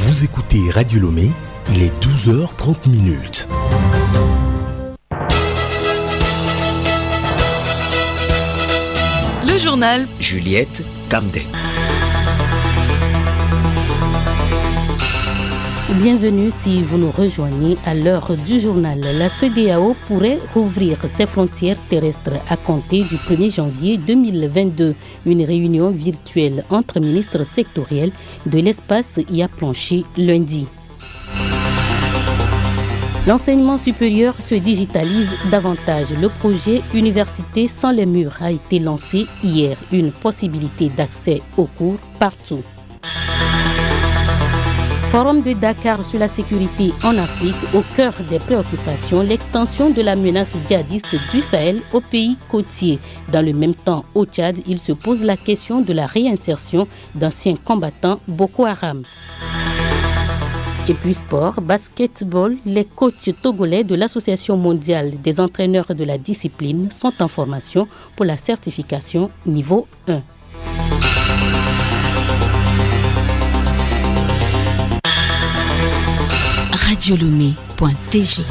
Vous écoutez Radio Lomé, il est 12h30. Le journal Juliette Camdet. Bienvenue si vous nous rejoignez à l'heure du journal. La CEDEAO pourrait rouvrir ses frontières terrestres à compter du 1er janvier 2022. Une réunion virtuelle entre ministres sectoriels de l'espace y a planché lundi. L'enseignement supérieur se digitalise davantage. Le projet Université sans les murs a été lancé hier. Une possibilité d'accès aux cours partout. Forum de Dakar sur la sécurité en Afrique, au cœur des préoccupations, l'extension de la menace djihadiste du Sahel aux pays côtiers. Dans le même temps, au Tchad, il se pose la question de la réinsertion d'anciens combattants Boko Haram. Et puis sport, basketball, les coachs togolais de l'Association mondiale des entraîneurs de la discipline sont en formation pour la certification niveau 1. radiolomé.tg.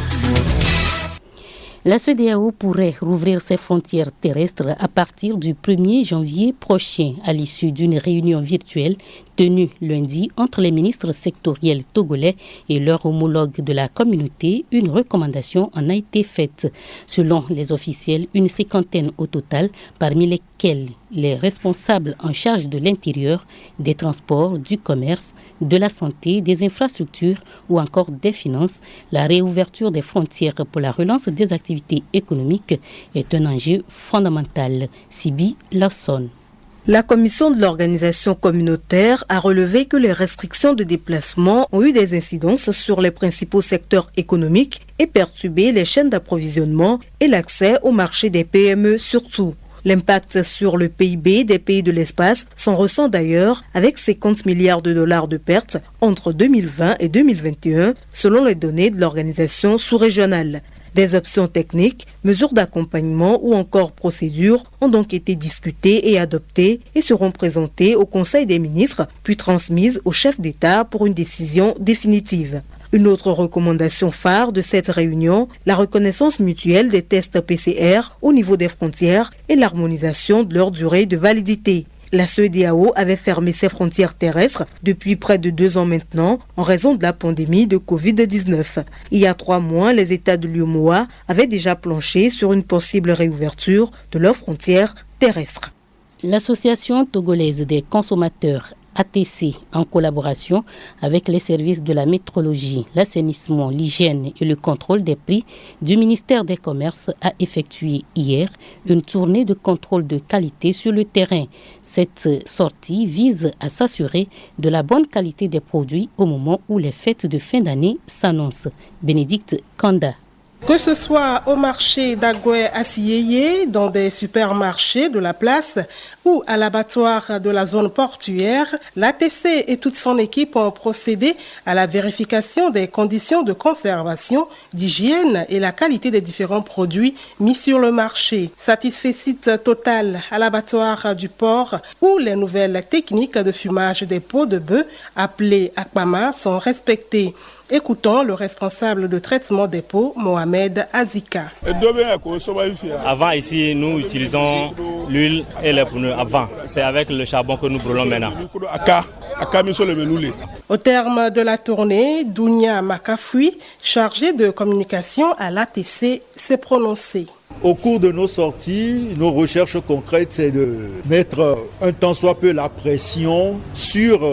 La CEDEAO pourrait rouvrir ses frontières terrestres à partir du 1er janvier prochain, à l'issue d'une réunion virtuelle tenue lundi entre les ministres sectoriels togolais et leurs homologues de la communauté. Une recommandation en a été faite. Selon les officiels, une cinquantaine au total, parmi lesquels les responsables en charge de l'intérieur, des transports, du commerce, de la santé, des infrastructures ou encore des finances. La réouverture des frontières pour la relance des activités économiques est un enjeu fondamental. Sibi Lawson. La commission de l'organisation communautaire a relevé que les restrictions de déplacement ont eu des incidences sur les principaux secteurs économiques et perturbé les chaînes d'approvisionnement et l'accès au marché des PME surtout. L'impact sur le PIB des pays de l'espace s'en ressent d'ailleurs avec 50 milliards de dollars de pertes entre 2020 et 2021 selon les données de l'organisation sous-régionale. Des options techniques, mesures d'accompagnement ou encore procédures ont donc été discutées et adoptées et seront présentées au Conseil des ministres puis transmises au chef d'État pour une décision définitive. Une autre recommandation phare de cette réunion, la reconnaissance mutuelle des tests PCR au niveau des frontières et l'harmonisation de leur durée de validité. La CEDEAO avait fermé ses frontières terrestres depuis près de 2 ans maintenant en raison de la pandémie de Covid-19. Il y a 3 mois, les États de l'UEMOA avaient déjà planché sur une possible réouverture de leurs frontières terrestres. L'Association togolaise des consommateurs ATC, en collaboration avec les services de la métrologie, l'assainissement, l'hygiène et le contrôle des prix du ministère des Commerces, a effectué hier une tournée de contrôle de qualité sur le terrain. Cette sortie vise à s'assurer de la bonne qualité des produits au moment où les fêtes de fin d'année s'annoncent. Bénédicte Kanda. Que ce soit au marché d'Agoué à Siyeye, dans des supermarchés de la place ou à l'abattoir de la zone portuaire, l'ATC et toute son équipe ont procédé à la vérification des conditions de conservation, d'hygiène et la qualité des différents produits mis sur le marché. Satisfecit total à l'abattoir du port où les nouvelles techniques de fumage des peaux de bœuf appelées Akpama sont respectées. Écoutons le responsable de traitement des peaux, Mohamed Azika. Avant ici, nous utilisons l'huile et les pneus. Avant, c'est avec le charbon que nous brûlons maintenant. Au terme de la tournée, Dounia Makafoui, chargé de communication à l'ATC, s'est prononcé. Au cours de nos sorties, nos recherches concrètes, c'est de mettre un tant soit peu la pression sur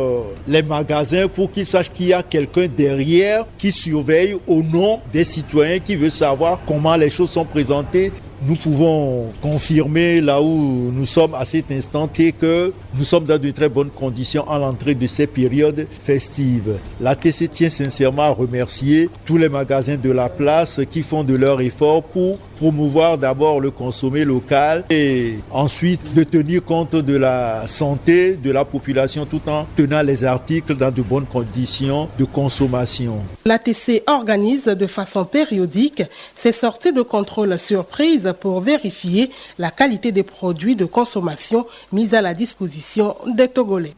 les magasins pour qu'ils sachent qu'il y a quelqu'un derrière qui surveille au nom des citoyens, qui veut savoir comment les choses sont présentées. Nous pouvons confirmer là où nous sommes à cet instant que nous sommes dans de très bonnes conditions à l'entrée de ces périodes festives. L'ATC tient sincèrement à remercier tous les magasins de la place qui font de leur effort pour promouvoir d'abord le consommé local et ensuite de tenir compte de la santé de la population tout en tenant les articles dans de bonnes conditions de consommation. L'ATC organise de façon périodique ses sorties de contrôle surprise pour vérifier la qualité des produits de consommation mis à la disposition des Togolais.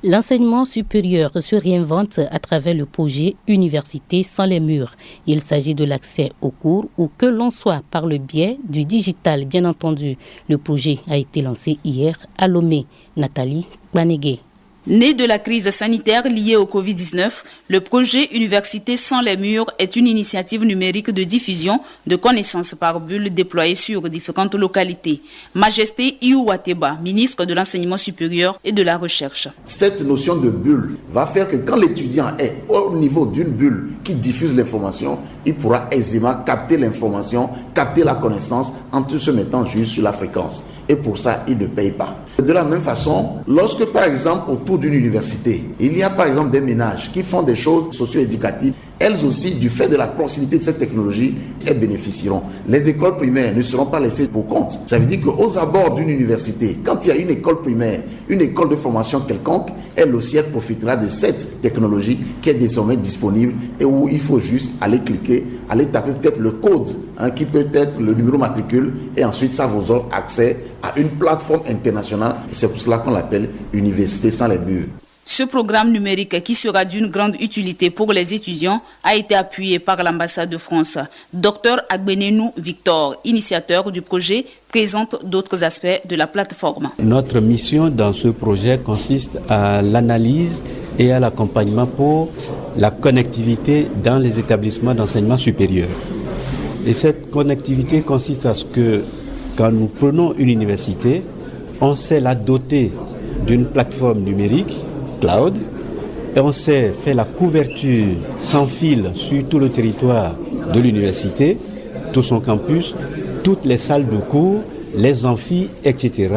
L'enseignement supérieur se réinvente à travers le projet Université sans les murs. Il s'agit de l'accès aux cours où que l'on soit par le biais du digital, bien entendu. Le projet a été lancé hier à Lomé. Nathalie Banégué. Né de la crise sanitaire liée au Covid-19, le projet Université sans les murs est une initiative numérique de diffusion de connaissances par bulle déployée sur différentes localités. Majesté Iouateba, ministre de l'Enseignement supérieur et de la Recherche. Cette notion de bulle va faire que quand l'étudiant est au niveau d'une bulle qui diffuse l'information, il pourra aisément capter l'information, capter la connaissance en tout se mettant juste sur la fréquence. Et pour ça, il ne paye pas. De la même façon, lorsque par exemple autour d'une université, il y a par exemple des ménages qui font des choses socio-éducatives, elles aussi, du fait de la proximité de cette technologie, elles bénéficieront. Les écoles primaires ne seront pas laissées pour compte. Ça veut dire qu'aux abords d'une université, quand il y a une école primaire, une école de formation quelconque, elle aussi, elle profitera de cette technologie qui est désormais disponible et où il faut juste aller cliquer, aller taper peut-être le code, qui peut être le numéro matricule, et ensuite ça vous offre accès à une plateforme internationale. C'est pour cela qu'on l'appelle Université sans les murs. Ce programme numérique, qui sera d'une grande utilité pour les étudiants, a été appuyé par l'ambassade de France. Dr Agbenenou Victor, initiateur du projet, présente d'autres aspects de la plateforme. Notre mission dans ce projet consiste à l'analyse et à l'accompagnement pour la connectivité dans les établissements d'enseignement supérieur. Et cette connectivité consiste à ce que, quand nous prenons une université, on sait la doter d'une plateforme numérique, cloud, et on sait faire la couverture sans fil sur tout le territoire de l'université, tout son campus, toutes les salles de cours, les amphis, etc.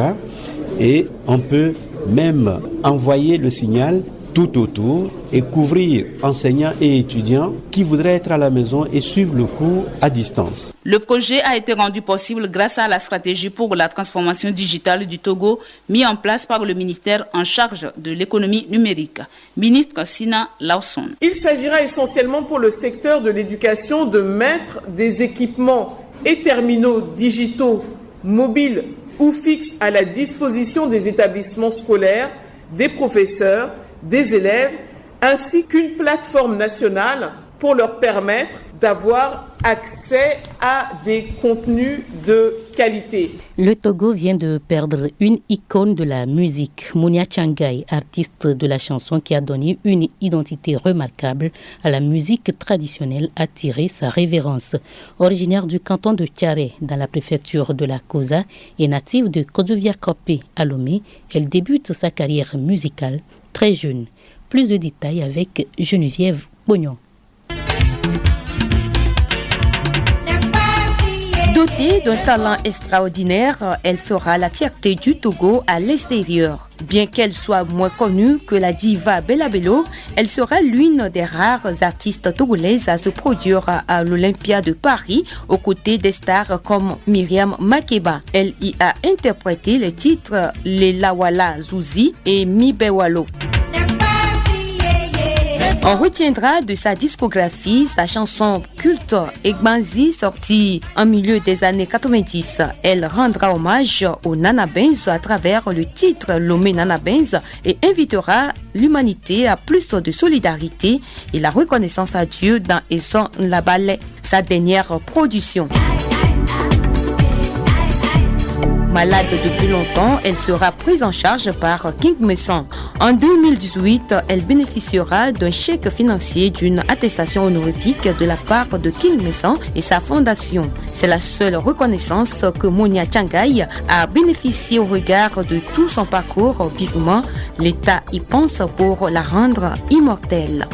Et on peut même envoyer le signal tout autour et couvrir enseignants et étudiants qui voudraient être à la maison et suivre le cours à distance. Le projet a été rendu possible grâce à la stratégie pour la transformation digitale du Togo, mis en place par le ministère en charge de l'économie numérique. Ministre Sina Lawson. Il s'agira essentiellement pour le secteur de l'éducation de mettre des équipements et terminaux digitaux, mobiles ou fixes à la disposition des établissements scolaires, des professeurs, des élèves, ainsi qu'une plateforme nationale pour leur permettre d'avoir accès à des contenus de qualité. Le Togo vient de perdre une icône de la musique, Mounia Tchangaï, artiste de la chanson qui a donné une identité remarquable à la musique traditionnelle, a tiré sa révérence. Originaire du canton de Tiaré, dans la préfecture de la Kosa, et native de Kodjoviakopé à Lomé, elle débute sa carrière musicale très jeune. Plus de détails avec Geneviève Bognon. Dotée d'un talent extraordinaire, elle fera la fierté du Togo à l'extérieur. Bien qu'elle soit moins connue que la diva Bella Bello, elle sera l'une des rares artistes togolaises à se produire à l'Olympia de Paris aux côtés des stars comme Myriam Makeba. Elle y a interprété les titres Lelawala Zouzi et Mi Bewalo. On retiendra de sa discographie sa chanson culte Egbanzi, sortie en milieu des années 90. Elle rendra hommage au Nana Benz à travers le titre Lomé Nana Benz et invitera l'humanité à plus de solidarité et la reconnaissance à Dieu dans Esson Labalé, sa dernière production. Malade depuis longtemps, elle sera prise en charge par King Messon. En 2018, elle bénéficiera d'un chèque financier d'une attestation honorifique de la part de King Messon et sa fondation. C'est la seule reconnaissance que Mounia Tchangaï a bénéficié au regard de tout son parcours. Vivement, l'État y pense pour la rendre immortelle.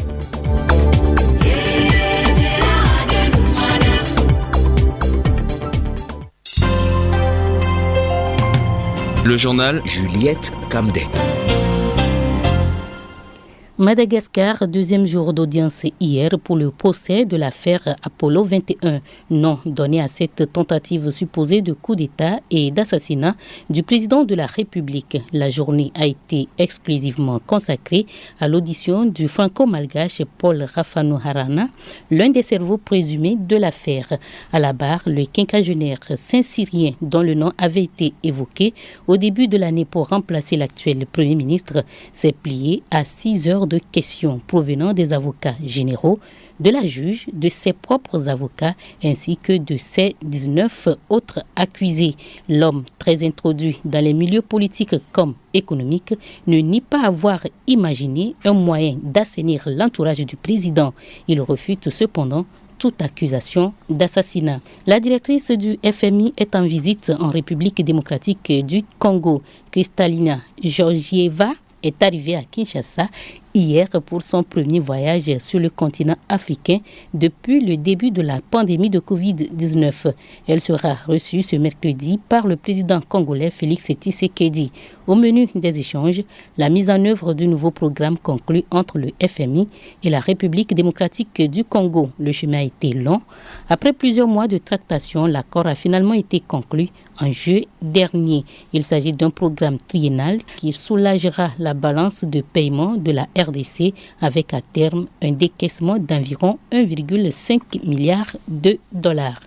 Le journal Juliette Camdet. Madagascar, deuxième jour d'audience hier pour le procès de l'affaire Apollo 21, nom donné à cette tentative supposée de coup d'État et d'assassinat du président de la République. La journée a été exclusivement consacrée à l'audition du franco-malgache Paul Rafanoharana, l'un des cerveaux présumés de l'affaire. À la barre, le quinquagénaire saint-cyrien dont le nom avait été évoqué au début de l'année pour remplacer l'actuel Premier ministre s'est plié à 6 heures de questions provenant des avocats généraux, de la juge, de ses propres avocats ainsi que de ses 19 autres accusés. L'homme, très introduit dans les milieux politiques comme économiques, ne nie pas avoir imaginé un moyen d'assainir l'entourage du président. Il refute cependant toute accusation d'assassinat. La directrice du FMI est en visite en République démocratique du Congo. Kristalina Georgieva est arrivée à Kinshasa hier pour son premier voyage sur le continent africain depuis le début de la pandémie de Covid-19. Elle sera reçue ce mercredi par le président congolais Félix Tshisekedi. Au menu des échanges, la mise en œuvre du nouveau programme conclu entre le FMI et la République démocratique du Congo. Le chemin a été long. Après plusieurs mois de tractations, l'accord a finalement été conclu en juillet dernier. Il s'agit d'un programme triennal qui soulagera la balance de paiement de la RDC avec à terme un décaissement d'environ 1,5 milliard de dollars.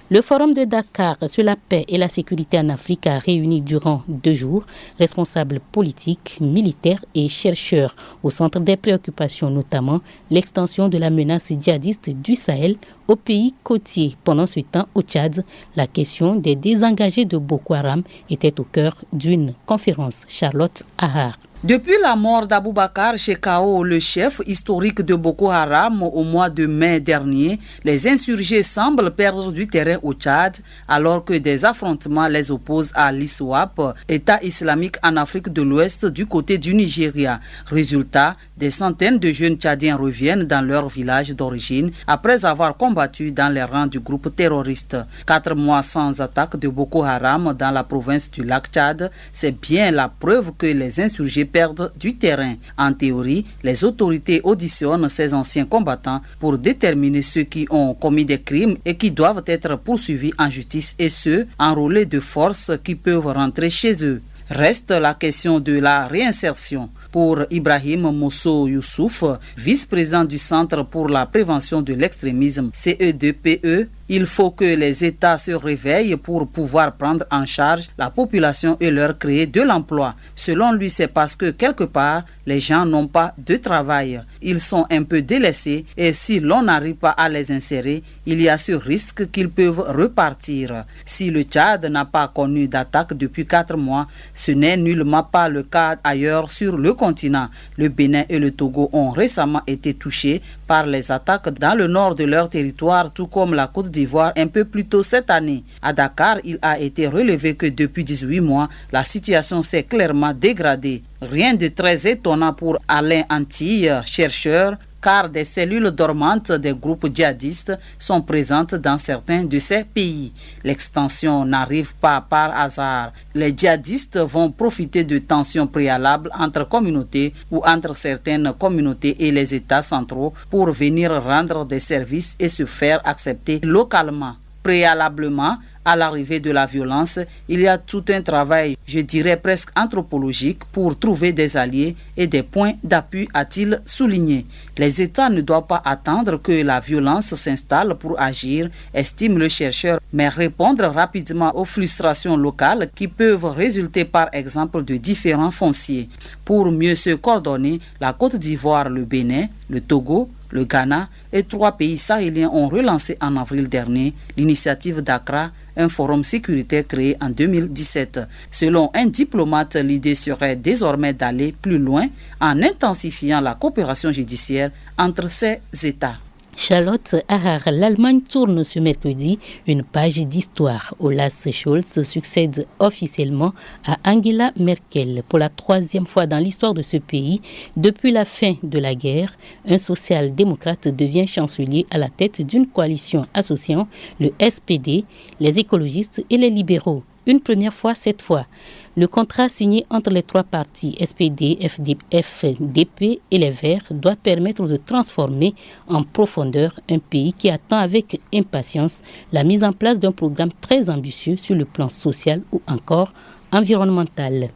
Le Forum de Dakar sur la paix et la sécurité en Afrique a réuni durant 2 jours responsables politiques, militaires et chercheurs. Au centre des préoccupations notamment l'extension de la menace djihadiste du Sahel aux pays côtiers. Pendant ce temps, au Tchad, la question des désengagés de Boko Haram était au cœur d'une conférence. Charlotte Ahar. Depuis la mort d'Aboubacar Shekau, le chef historique de Boko Haram, au mois de mai dernier, les insurgés semblent perdre du terrain au Tchad, alors que des affrontements les opposent à l'ISWAP, État islamique en Afrique de l'Ouest du côté du Nigeria. Résultat, des centaines de jeunes Tchadiens reviennent dans leur village d'origine après avoir combattu dans les rangs du groupe terroriste. 4 mois sans attaque de Boko Haram dans la province du lac Tchad, c'est bien la preuve que les insurgés perdent du terrain. En théorie, les autorités auditionnent ces anciens combattants pour déterminer ceux qui ont commis des crimes et qui doivent être poursuivis en justice et ceux enrôlés de force qui peuvent rentrer chez eux. Reste la question de la réinsertion. Pour Ibrahim Mosso Youssouf, vice-président du Centre pour la prévention de l'extrémisme CE2PE, il faut que les États se réveillent pour pouvoir prendre en charge la population et leur créer de l'emploi. Selon lui, c'est parce que quelque part, les gens n'ont pas de travail. Ils sont un peu délaissés et si l'on n'arrive pas à les insérer, il y a ce risque qu'ils peuvent repartir. Si le Tchad n'a pas connu d'attaque depuis 4 mois, ce n'est nullement pas le cas ailleurs sur le continent. Le Bénin et le Togo ont récemment été touchés par les attaques dans le nord de leur territoire, tout comme la Côte d'Ivoire un peu plus tôt cette année. À Dakar, il a été relevé que depuis 18 mois, la situation s'est clairement dégradée. Rien de très étonnant pour Alain Antille, chercheur, car des cellules dormantes des groupes djihadistes sont présentes dans certains de ces pays. L'extension n'arrive pas par hasard. Les djihadistes vont profiter de tensions préalables entre communautés ou entre certaines communautés et les États centraux pour venir rendre des services et se faire accepter localement. Préalablement à l'arrivée de la violence, il y a tout un travail, je dirais presque anthropologique, pour trouver des alliés et des points d'appui, a-t-il souligné. Les États ne doivent pas attendre que la violence s'installe pour agir, estime le chercheur, mais répondre rapidement aux frustrations locales qui peuvent résulter par exemple de différents fonciers. Pour mieux se coordonner, la Côte d'Ivoire, le Bénin, le Togo, le Ghana et 3 pays sahéliens ont relancé en avril dernier l'initiative d'Accra, un forum sécuritaire créé en 2017. Selon un diplomate, l'idée serait désormais d'aller plus loin en intensifiant la coopération judiciaire entre ces États. Charlotte Ahar, l'Allemagne tourne ce mercredi une page d'histoire. Olaf Scholz succède officiellement à Angela Merkel. Pour la 3e fois dans l'histoire de ce pays, depuis la fin de la guerre, un social-démocrate devient chancelier à la tête d'une coalition associant le SPD, les écologistes et les libéraux. une première fois cette fois. Le contrat signé entre les trois parties, SPD, FDP et les Verts, doit permettre de transformer en profondeur un pays qui attend avec impatience la mise en place d'un programme très ambitieux sur le plan social ou encore environnemental.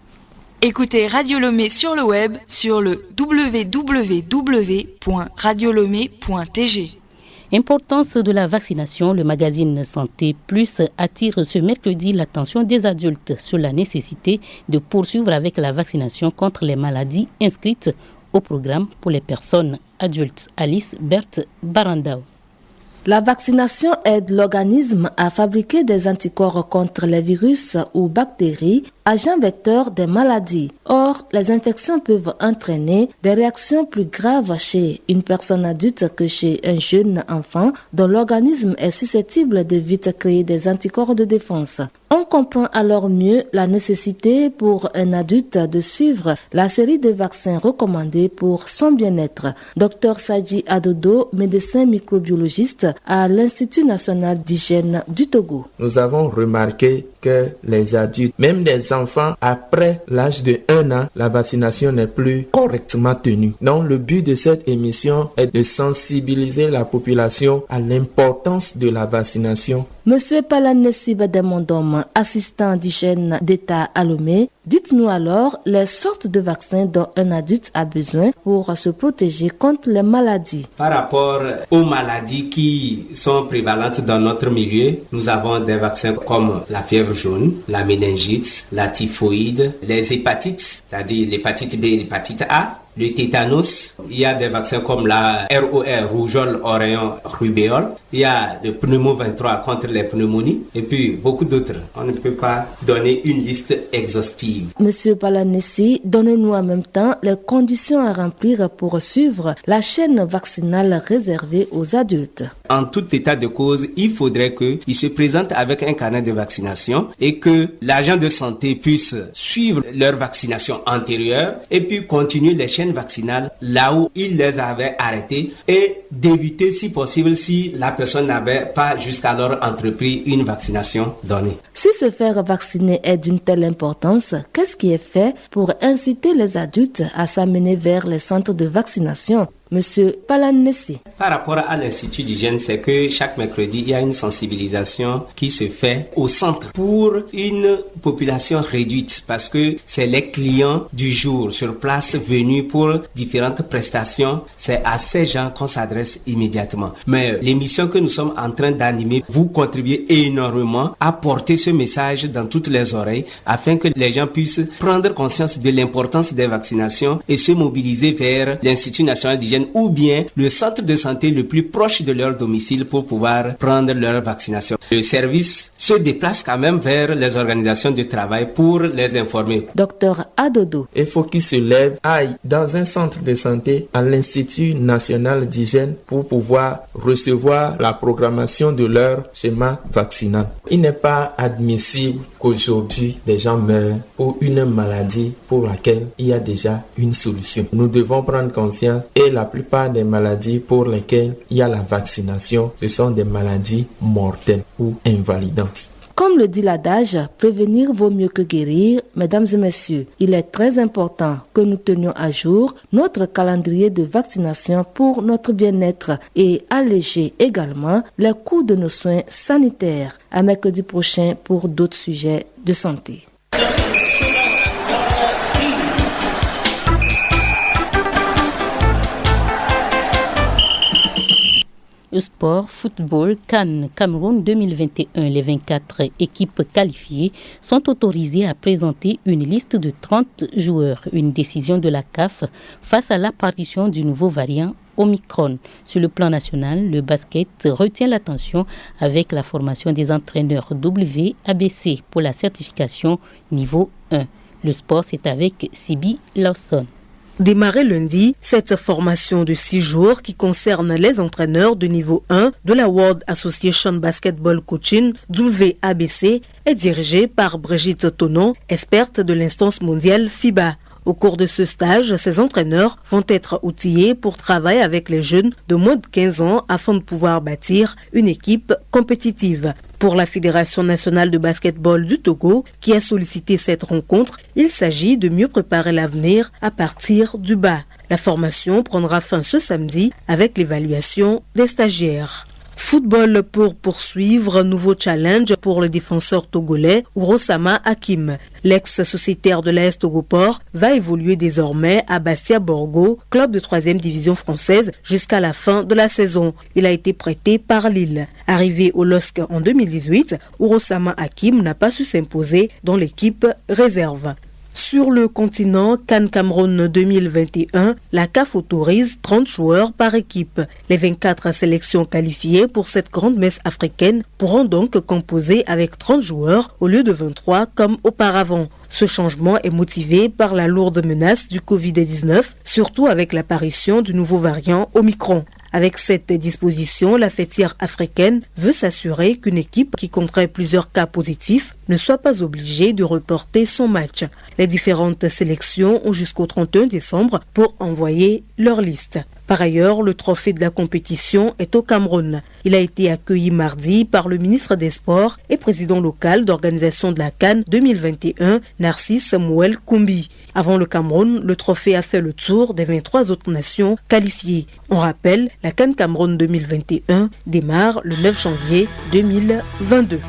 Écoutez Radio Lomé sur le web sur le www.radiolomé.tg. Importance de la vaccination, le magazine Santé Plus attire ce mercredi l'attention des adultes sur la nécessité de poursuivre avec la vaccination contre les maladies inscrites au programme pour les personnes adultes. Alice Berthe Barandao. La vaccination aide l'organisme à fabriquer des anticorps contre les virus ou bactéries, agents vecteurs des maladies. Or, les infections peuvent entraîner des réactions plus graves chez une personne adulte que chez un jeune enfant dont l'organisme est susceptible de vite créer des anticorps de défense. On comprend alors mieux la nécessité pour un adulte de suivre la série de vaccins recommandés pour son bien-être. Dr Sadji Adodo, médecin microbiologiste à l'Institut national d'hygiène du Togo. Nous avons remarqué que les adultes, même les enfants, après l'âge de 1 an, la vaccination n'est plus correctement tenue. Donc le but de cette émission est de sensibiliser la population à l'importance de la vaccination. Monsieur Palanessi Bademondom, assistant d'hygiène d'État à Lomé, dites-nous alors les sortes de vaccins dont un adulte a besoin pour se protéger contre les maladies. Par rapport aux maladies qui sont prévalentes dans notre milieu, nous avons des vaccins comme la fièvre jaune, la méningite, la typhoïde, les hépatites, c'est-à-dire l'hépatite B et l'hépatite A, le tétanos. Il y a des vaccins comme la ROR, rougeole, oreillon, rubéole. Il y a le pneumo 23 contre les pneumonies et puis beaucoup d'autres. On ne peut pas donner une liste exhaustive. Monsieur Palanessi, donnez-nous en même temps les conditions à remplir pour suivre la chaîne vaccinale réservée aux adultes. En tout état de cause, il faudrait qu'ils se présentent avec un carnet de vaccination et que l'agent de santé puisse suivre leur vaccination antérieure et puis continuer les chaînes vaccinales là où ils les avaient arrêtées et débuter si possible si la personne n'avait pas jusqu'alors entrepris une vaccination donnée. Si se faire vacciner est d'une telle importance, qu'est-ce qui est fait pour inciter les adultes à s'amener vers les centres de vaccination? Monsieur Palanessi. Par rapport à l'Institut d'hygiène, c'est que chaque mercredi, il y a une sensibilisation qui se fait au centre pour une population réduite parce que c'est les clients du jour sur place venus pour différentes prestations. C'est à ces gens qu'on s'adresse immédiatement. Mais l'émission que nous sommes en train d'animer, vous contribuez énormément à porter ce message dans toutes les oreilles afin que les gens puissent prendre conscience de l'importance des vaccinations et se mobiliser vers l'Institut national d'hygiène ou bien le centre de santé le plus proche de leur domicile pour pouvoir prendre leur vaccination. Le service se déplace quand même vers les organisations de travail pour les informer. Docteur Adodo. Il faut qu'ils se lèvent, aillent dans un centre de santé à l'Institut national d'hygiène pour pouvoir recevoir la programmation de leur schéma vaccinal. Il n'est pas admissible qu'aujourd'hui des gens meurent pour une maladie pour laquelle il y a déjà une solution. Nous devons prendre conscience et la plupart des maladies pour lesquelles il y a la vaccination, ce sont des maladies mortelles ou invalidantes. Comme le dit l'adage, prévenir vaut mieux que guérir. Mesdames et messieurs, il est très important que nous tenions à jour notre calendrier de vaccination pour notre bien-être et alléger également les coûts de nos soins sanitaires. À mercredi prochain pour d'autres sujets de santé. Sport, football, CAN Cameroun 2021. Les 24 équipes qualifiées sont autorisées à présenter une liste de 30 joueurs. Une décision de la CAF face à l'apparition du nouveau variant Omicron. Sur le plan national, le basket retient l'attention avec la formation des entraîneurs WABC pour la certification niveau 1. Le sport, c'est avec Sibi Lawson. Démarré lundi, cette formation de 6 jours qui concerne les entraîneurs de niveau 1 de la World Association Basketball Coaching WABC est dirigée par Brigitte Tonon, experte de l'instance mondiale FIBA. Au cours de ce stage, ces entraîneurs vont être outillés pour travailler avec les jeunes de moins de 15 ans afin de pouvoir bâtir une équipe compétitive. Pour la Fédération nationale de basketball du Togo, qui a sollicité cette rencontre, il s'agit de mieux préparer l'avenir à partir du bas. La formation prendra fin ce samedi avec l'évaluation des stagiaires. Football pour poursuivre, un nouveau challenge pour le défenseur togolais Urosama Hakim. L'ex-sociétaire de l'AS Togoport va évoluer désormais à Bastia Borgo, club de 3e division française, jusqu'à la fin de la saison. Il a été prêté par Lille. Arrivé au LOSC en 2018, Urosama Hakim n'a pas su s'imposer dans l'équipe réserve. Sur le continent, CAN Cameroun 2021, la CAF autorise 30 joueurs par équipe. Les 24 sélections qualifiées pour cette grande messe africaine pourront donc composer avec 30 joueurs au lieu de 23 comme auparavant. Ce changement est motivé par la lourde menace du Covid-19, surtout avec l'apparition du nouveau variant Omicron. Avec cette disposition, la fêtière africaine veut s'assurer qu'une équipe qui compterait plusieurs cas positifs ne soit pas obligée de reporter son match. Les différentes sélections ont jusqu'au 31 décembre pour envoyer leur liste. Par ailleurs, le trophée de la compétition est au Cameroun. Il a été accueilli mardi par le ministre des Sports et président local d'organisation de la CAN 2021, Narcisse Mouel Koumbi. Avant le Cameroun, le trophée a fait le tour des 23 autres nations qualifiées. On rappelle, la CAN Cameroun 2021 démarre le 9 janvier 2022.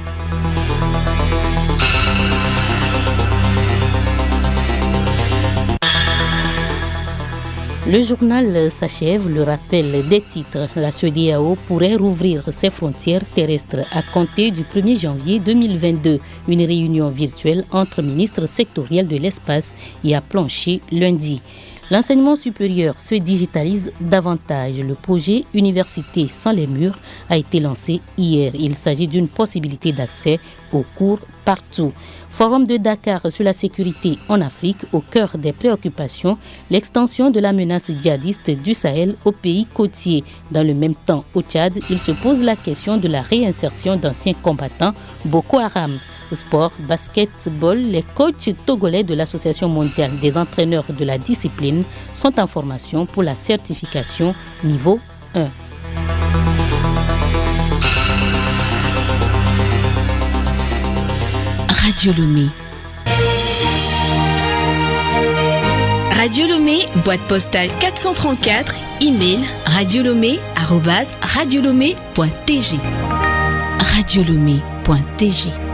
Le journal s'achève, le rappel des titres. La CEDEAO pourrait rouvrir ses frontières terrestres à compter du 1er janvier 2022. Une réunion virtuelle entre ministres sectoriels de l'espace y a planché lundi. L'enseignement supérieur se digitalise davantage. Le projet Université sans les murs a été lancé hier. Il s'agit d'une possibilité d'accès aux cours partout. Forum de Dakar sur la sécurité en Afrique, au cœur des préoccupations, l'extension de la menace djihadiste du Sahel aux pays côtiers. Dans le même temps, au Tchad, il se pose la question de la réinsertion d'anciens combattants Boko Haram. Au sport, basketball, les coachs togolais de l'Association mondiale des entraîneurs de la discipline sont en formation pour la certification niveau 1. Radio Lomé. Radio Lomé, boîte postale 434, email radiolomé@radiolomé.tg. radiolomé.tg